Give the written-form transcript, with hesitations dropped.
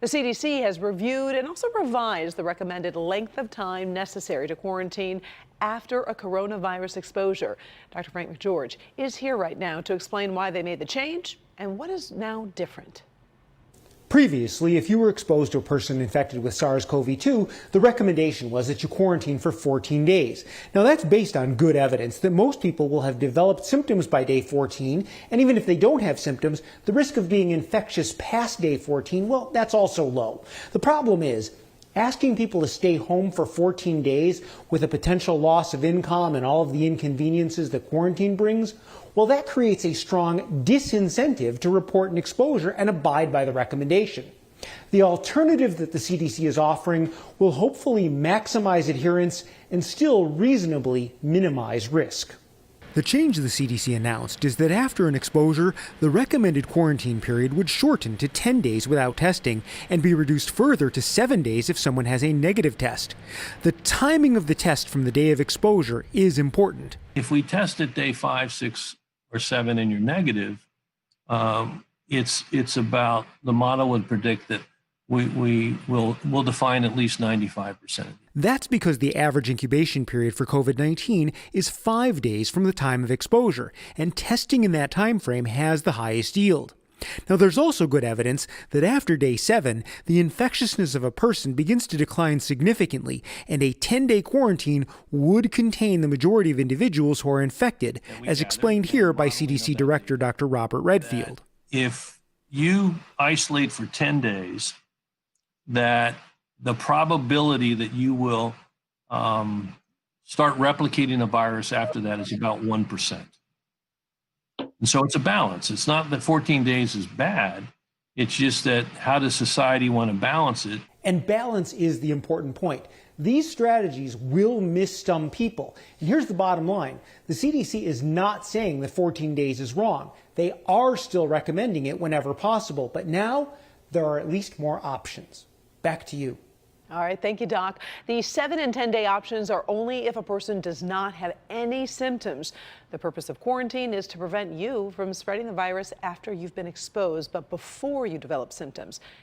The CDC has reviewed and also revised the recommended length of time necessary to quarantine after a coronavirus exposure. Dr. Frank McGeorge is here right now to explain why they made the change and what is now different. Previously, if you were exposed to a person infected with SARS-CoV-2, the recommendation was that you quarantine for 14 days. Now, that's based on good evidence that most people will have developed symptoms by day 14, and even if they don't have symptoms, the risk of being infectious past day 14, well, that's also low. The problem is, asking people to stay home for 14 days with a potential loss of income and all of the inconveniences that quarantine brings, well, that creates a strong disincentive to report an exposure and abide by the recommendation. The alternative that the CDC is offering will hopefully maximize adherence and still reasonably minimize risk. The change the CDC announced is that after an exposure, the recommended quarantine period would shorten to 10 days without testing and be reduced further to 7 days if someone has a negative test. The timing of the test from the day of exposure is important. If we test at day 5, 6, or 7 and you're negative, it's about, the model would predict that we'll define at least 95%. That's because the average incubation period for COVID-19 is 5 days from the time of exposure, and testing in that time frame has the highest yield. Now, there's also good evidence that after day 7, the infectiousness of a person begins to decline significantly, and a 10-day quarantine would contain the majority of individuals who are infected, as explained here by CDC Director Dr. Robert Redfield. If you isolate for 10 days, that the probability that you will start replicating a virus after that is about 1%. And so it's a balance. It's not that 14 days is bad. It's just that how does society want to balance it? And balance is the important point. These strategies will miss some people. And here's the bottom line. The CDC is not saying that 14 days is wrong. They are still recommending it whenever possible. But now there are at least more options. Back to you. All right, thank you, Doc. The 7 and 10-day options are only if a person does not have any symptoms. The purpose of quarantine is to prevent you from spreading the virus after you've been exposed, but before you develop symptoms.